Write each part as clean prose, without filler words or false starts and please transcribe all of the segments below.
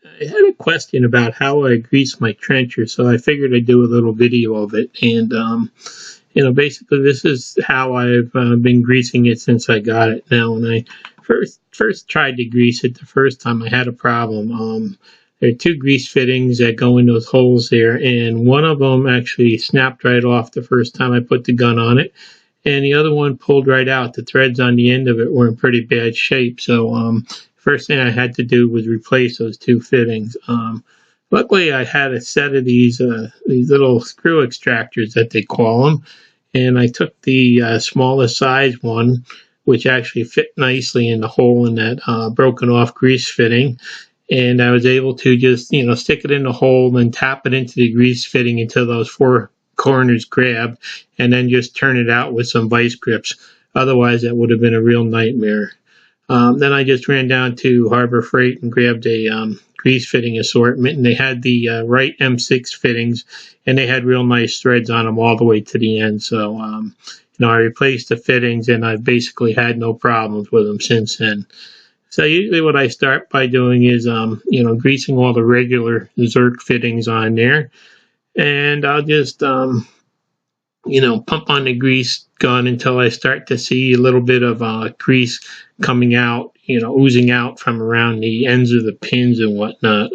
I had a question about how I grease my trencher, so I figured I'd do a little video of it. And basically, this is how I've been greasing it since I got it. Now, when I first tried to grease it the first time, I had a problem. There are two grease fittings that go in those holes there, and one of them actually snapped right off the first time I put the gun on it, and the other one pulled right out. The threads on the end of it were in pretty bad shape, so first thing I had to do was replace those two fittings. Luckily, I had a set of these little screw extractors that they call them, and I took the smallest size one, which actually fit nicely in the hole in that broken off grease fitting. And I was able to just, stick it in the hole and tap it into the grease fitting until those four corners grabbed, and then just turn it out with some vice grips. Otherwise, that would have been a real nightmare. Then I just ran down to Harbor Freight and grabbed a grease fitting assortment, and they had the right M6 fittings, and they had real nice threads on them all the way to the end. So, I replaced the fittings, and I've basically had no problems with them since then. So usually what I start by doing is, greasing all the regular Zerk fittings on there, and I'll just, pump on the grease gun until I start to see a little bit of grease coming out, oozing out from around the ends of the pins and whatnot.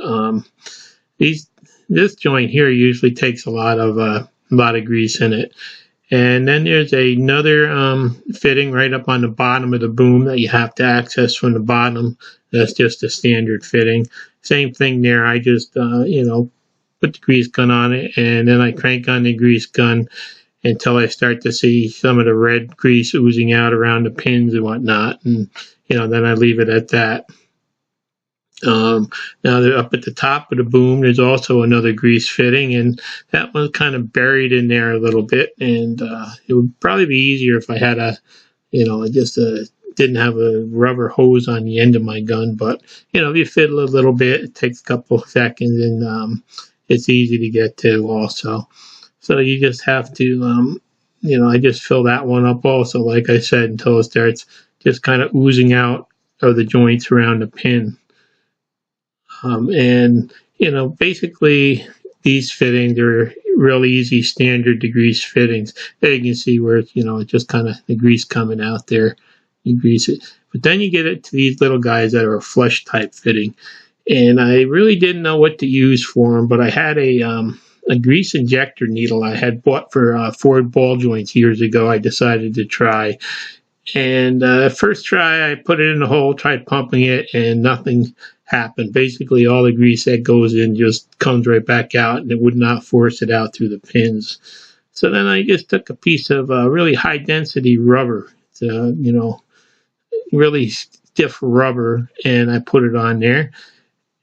This joint here usually takes a lot of grease in it. And then there's another fitting right up on the bottom of the boom that you have to access from the bottom. That's just a standard fitting. Same thing there. I just, put the grease gun on it, and then I crank on the grease gun until I start to see some of the red grease oozing out around the pins and whatnot. And, then I leave it at that. Now they're up at the top of the boom, there's also another grease fitting, and that one's kind of buried in there a little bit, and it would probably be easier if I had didn't have a rubber hose on the end of my gun. But if you fiddle a little bit, it takes a couple of seconds, and it's easy to get to also. So you just have to I just fill that one up also, like I said, until it starts just kind of oozing out of the joints around the pin. Basically these fittings are real easy standard degrease fittings. There you can see where it's just kind of the grease coming out there. You grease it, but then you get it to these little guys that are a flush type fitting, and I really didn't know what to use for them. But I had a grease injector needle I had bought for Ford ball joints years ago. I decided to try, and first try I put it in the hole, tried pumping it, and nothing happened. Basically, all the grease that goes in just comes right back out, and it would not force it out through the pins. So then I just took a piece of really high density rubber, really stiff rubber, and I put it on there.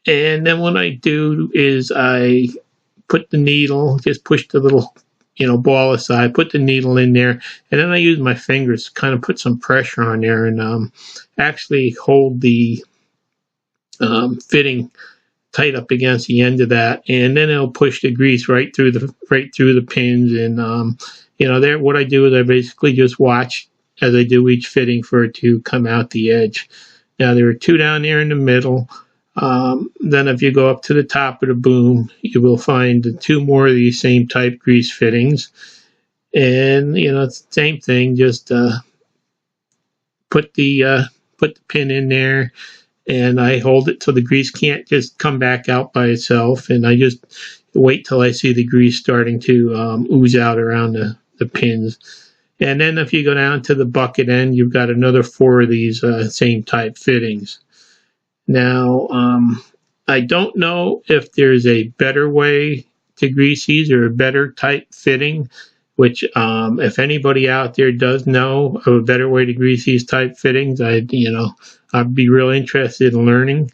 And then what I do is I put the needle, just push the little ball aside, put the needle in there, and then I use my fingers to kind of put some pressure on there and actually hold the fitting tight up against the end of that, and then it'll push the grease right through the pins. And there, what I do is I basically just watch as I do each fitting for it to come out the edge. Now there are two down there in the middle. Then if you go up to the top of the boom, you will find two more of these same type grease fittings, and it's the same thing. Just put the pin in there, and I hold it so the grease can't just come back out by itself, and I just wait till I see the grease starting to ooze out around the pins. And then if you go down to the bucket end, you've got another four of these same type fittings. Now, I don't know if there's a better way to grease these or a better type fitting, which if anybody out there does know of a better way to grease these type fittings, I'd be real interested in learning.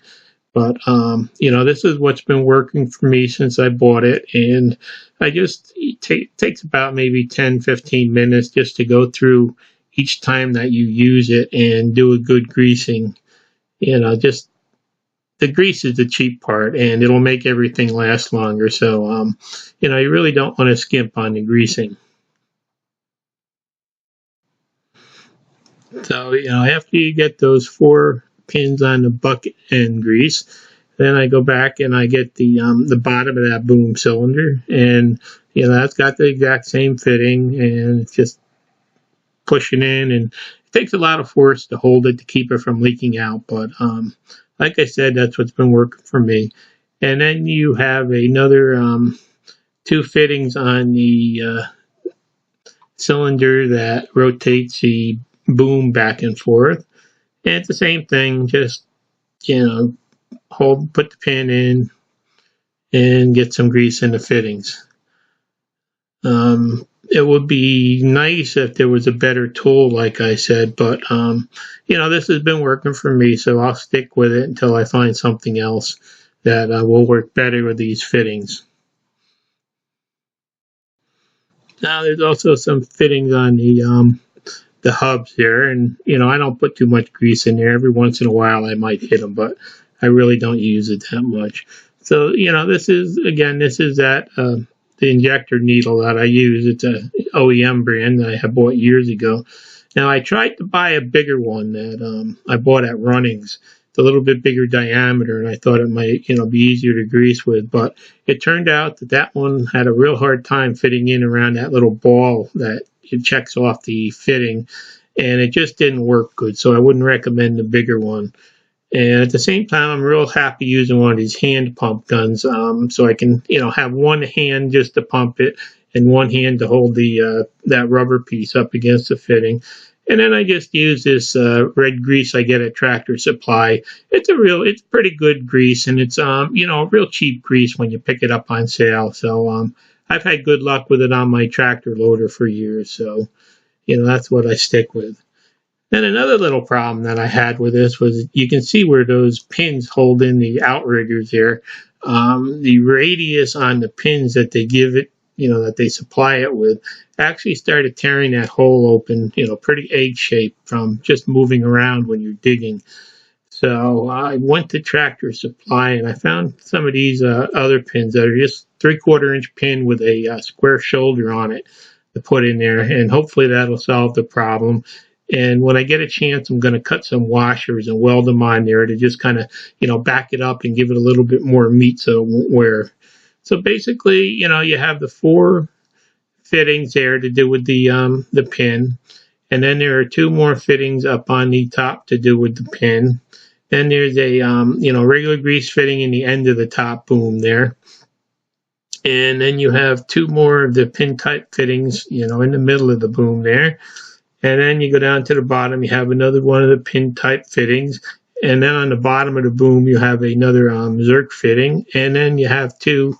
But this is what's been working for me since I bought it, and it takes about maybe 10-15 minutes just to go through each time that you use it and do a good greasing. Just the grease is the cheap part, and it'll make everything last longer. So you really don't want to skimp on the greasing. So after you get those four pins on the bucket end grease, Then I go back and I get the bottom of that boom cylinder, and that's got the exact same fitting, and it's just pushing in, and it takes a lot of force to hold it to keep it from leaking out. But like I said, that's what's been working for me. And then you have another two fittings on the cylinder that rotates the boom back and forth. And it's the same thing, just put the pin in and get some grease in the fittings. It would be nice if there was a better tool, like I said, but this has been working for me, so I'll stick with it until I find something else that will work better with these fittings. Now, there's also some fittings on the hubs here, and I don't put too much grease in there. Every once in a while I might hit them, but I really don't use it that much. So this is that the injector needle that I use. It's a OEM brand that I had bought years ago. Now, I tried to buy a bigger one that I bought at Runnings. It's a little bit bigger diameter, and I thought it might be easier to grease with, but it turned out that one had a real hard time fitting in around that little ball that it checks off the fitting, and it just didn't work good, so I wouldn't recommend the bigger one. And at the same time, I'm real happy using one of these hand pump guns, so I can have one hand just to pump it and one hand to hold the that rubber piece up against the fitting. And then I just use this red grease I get at Tractor Supply. It's pretty good grease, and it's real cheap grease when you pick it up on sale. So I've had good luck with it on my tractor loader for years. So that's what I stick with. Then another little problem that I had with this was you can see where those pins hold in the outriggers here. The radius on the pins that they give it, that they supply it with, actually started tearing that hole open, pretty egg-shaped from just moving around when you're digging. So I went to Tractor Supply and I found some of these other pins that are just 3/4 inch pin with a square shoulder on it to put in there, and hopefully that'll solve the problem. And when I get a chance, I'm going to cut some washers and weld them on there to just kind of, back it up and give it a little bit more meat so it won't wear. So basically, you have the 4 fittings there to do with the pin. And then there are 2 more fittings up on the top to do with the pin. Then there's a, regular grease fitting in the end of the top boom there. And then you have 2 more of the pin type fittings, in the middle of the boom there. And then you go down to the bottom, you have another one of the pin type fittings. And then on the bottom of the boom, you have another Zerk fitting. And then you have two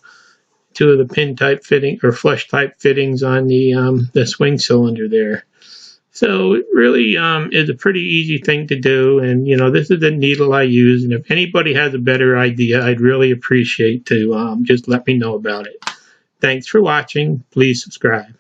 of the pin type fitting or flush type fittings on the swing cylinder there. So it really is a pretty easy thing to do. And, this is the needle I use. And if anybody has a better idea, I'd really appreciate to just let me know about it. Thanks for watching. Please subscribe.